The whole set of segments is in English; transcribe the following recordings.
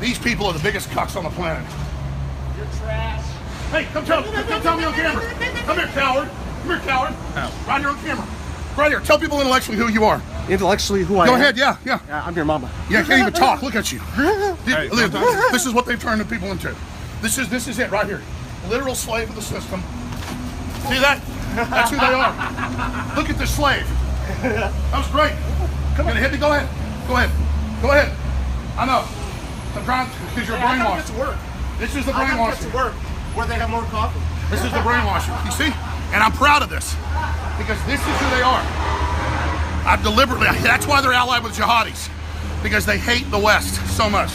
These people are the biggest cucks on the planet. You're trash. Hey, come tell me on camera. Come here, coward. Come here, coward. Oh. Right here on camera. Right here. Tell people intellectually who you are. Intellectually who I am? Go ahead, yeah. I'm your mama. Yeah, can't even talk. Look at you. Hey, This is what they've turned the people into. This is it right here. Literal slave of the system. See that? That's who they are. Look at this slave. That was great. Come on, hit me. Go ahead. Go ahead. Go ahead. I know. I'm trying because you're I gotta brainwashed. get to work. This is the I gotta get brainwashing. to work where they have more coffee. This is the brainwashing. You see? And I'm proud of this because this is who they are. I deliberately. That's why they're allied with jihadis because they hate the West so much.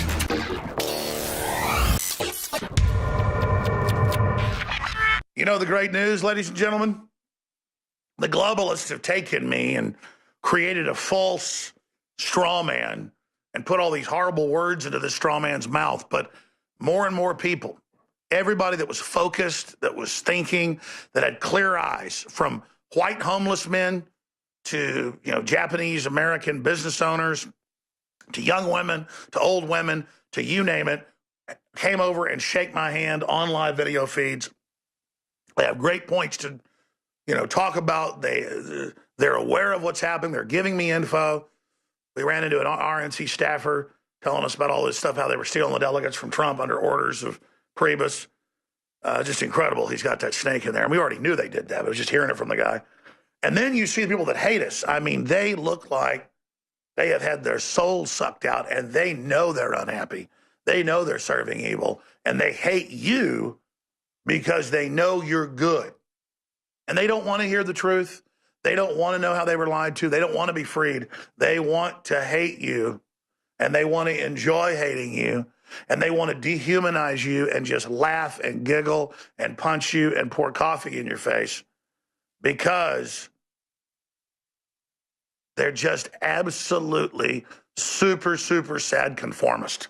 You know the great news, ladies and gentlemen? The globalists have taken me and created a false straw man and put all these horrible words into the straw man's mouth. But more and more people, everybody that was focused, that was thinking, that had clear eyes, from white homeless men to, Japanese American business owners, to young women, to old women, to you name it, came over and shake my hand on live video feeds. They have great points to, talk about. They're aware of what's happening. They're giving me info. We ran into an RNC staffer telling us about all this stuff, how they were stealing the delegates from Trump under orders of Priebus. Just incredible. He's got that snake in there. And we already knew they did that, but I was just hearing it from the guy. And then you see the people that hate us. I mean, they look like they have had their souls sucked out, and they know they're unhappy. They know they're serving evil, and they hate you because they know you're good. And they don't want to hear the truth. They don't want to know how they were lied to. They don't want to be freed. They want to hate you, and they want to enjoy hating you, and they want to dehumanize you and just laugh and giggle and punch you and pour coffee in your face because they're just absolutely super, super sad conformist.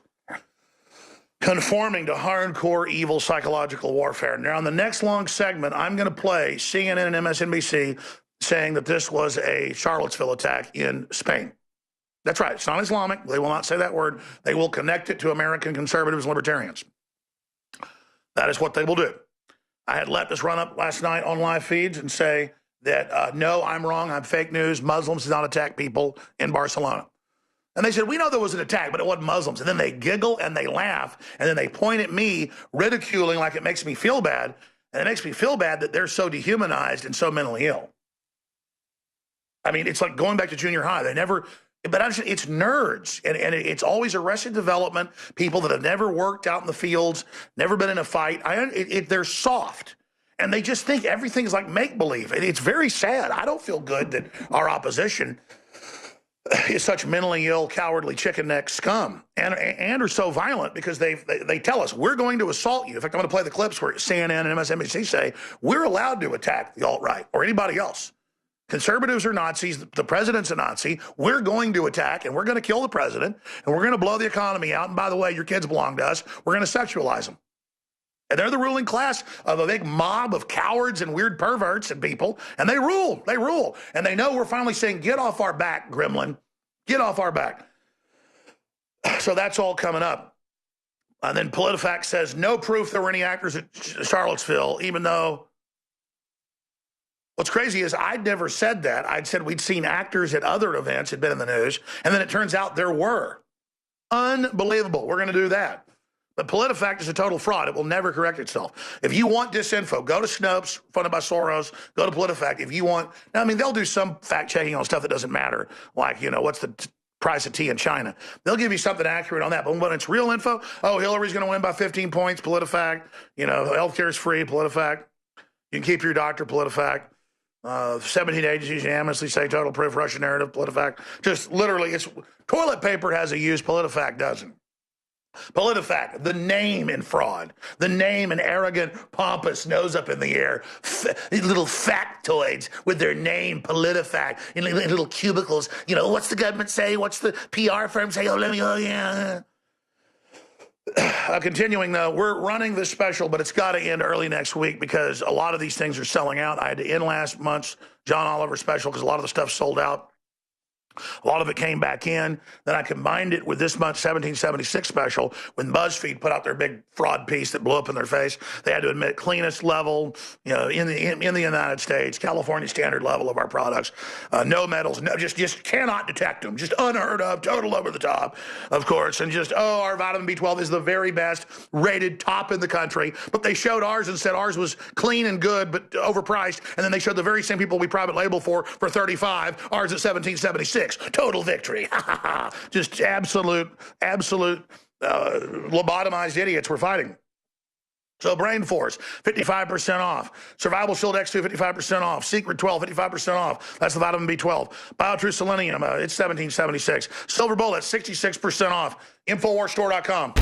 Conforming to hardcore evil psychological warfare. Now, in the next long segment, I'm going to play CNN and MSNBC saying that this was a Charlottesville attack in Spain. That's right. It's not Islamic. They will not say that word. They will connect it to American conservatives and libertarians. That is what they will do. I had let this run up last night on live feeds and say that, no, I'm wrong. I'm fake news. Muslims did not attack people in Barcelona. And they said, we know there was an attack, but it wasn't Muslims. And then they giggle and they laugh, and then they point at me, ridiculing like it makes me feel bad. And it makes me feel bad that they're so dehumanized and so mentally ill. I mean, it's like going back to junior high. They never, but it's nerds. And it's always Arrested Development, people that have never worked out in the fields, never been in a fight. They're soft. And they just think everything's like make-believe. It's very sad. I don't feel good that our opposition is such mentally ill, cowardly, chicken neck scum, and are so violent because they tell us we're going to assault you. In fact, I'm going to play the clips where CNN and MSNBC say we're allowed to attack the alt-right or anybody else. Conservatives are Nazis. The president's a Nazi. We're going to attack, and we're going to kill the president, and we're going to blow the economy out. And by the way, your kids belong to us. We're going to sexualize them. And they're the ruling class of a big mob of cowards and weird perverts and people. And they rule. They rule. And they know we're finally saying, get off our back, Gremlin. Get off our back. So that's all coming up. And then PolitiFact says no proof there were any actors at Charlottesville, even though what's crazy is I'd never said that. I'd said we'd seen actors at other events, had been in the news. And then it turns out there were. Unbelievable. We're going to do that. But PolitiFact is a total fraud. It will never correct itself. If you want disinfo, go to Snopes, funded by Soros, go to PolitiFact. If you want, now, I mean, they'll do some fact checking on stuff that doesn't matter, like, what's the price of tea in China. They'll give you something accurate on that. But when it's real info, Hillary's going to win by 15 points, PolitiFact. Healthcare is free, PolitiFact. You can keep your doctor, PolitiFact. 17 agencies unanimously say total proof, Russian narrative, PolitiFact. Just literally, it's toilet paper has a use, PolitiFact doesn't. PolitiFact, the name in fraud, the name in arrogant, pompous, nose up in the air, little factoids with their name, PolitiFact, in little cubicles. What's the government say? What's the PR firm say? Yeah. Continuing, though, we're running this special, but it's got to end early next week because a lot of these things are selling out. I had to end last month's John Oliver special because a lot of the stuff sold out. A lot of it came back in. Then I combined it with this month's 1776 special when BuzzFeed put out their big fraud piece that blew up in their face. They had to admit cleanest level, in the United States, California standard level of our products. No metals, no, just cannot detect them. Just unheard of, total over the top, of course. And just, our vitamin B12 is the very best, rated top in the country. But they showed ours and said ours was clean and good, but overpriced. And then they showed the very same people we private label for $35, ours at $17.76. Total victory. Just absolute lobotomized idiots we're fighting. So Brain Force, 55% off. Survival Shield X2, 55% off. Secret 12, 55% off. That's the vitamin B12. BioTrue Selenium, it's $17.76. Silver Bullet, 66% off. InfoWarsStore.com.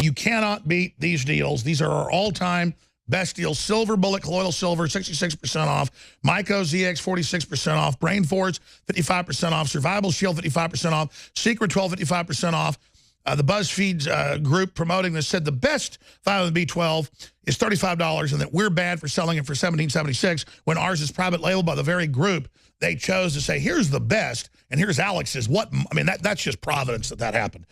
You cannot beat these deals. These are our all-time best deals. Silver Bullet Colloidal Silver, 66% off. Myco ZX, 46% off. Brain Force, 55% off. Survival Shield, 55% off. Secret 12, 55% off. The BuzzFeed group promoting this said the best vitamin B12 is $35 and that we're bad for selling it for $17.76 when ours is private labeled by the very group they chose to say, here's the best, and here's Alex's. That's just providence that happened.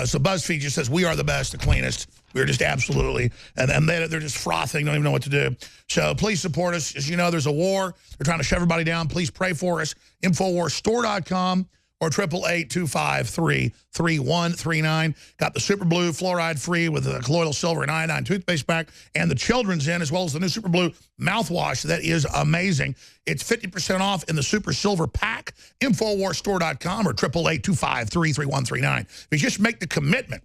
So BuzzFeed just says, we are the best, the cleanest. We're just absolutely, and they're just frothing, don't even know what to do. So please support us. As you know, there's a war. They're trying to shove everybody down. Please pray for us. InfoWarsStore.com or 888-253-3139. Got the Super Blue fluoride free with the colloidal silver and iodine toothpaste pack and the children's in, as well as the new Super Blue mouthwash that is amazing. It's 50% off in the Super Silver pack. InfoWarsStore.com or 888-253-3139. If you just make the commitment.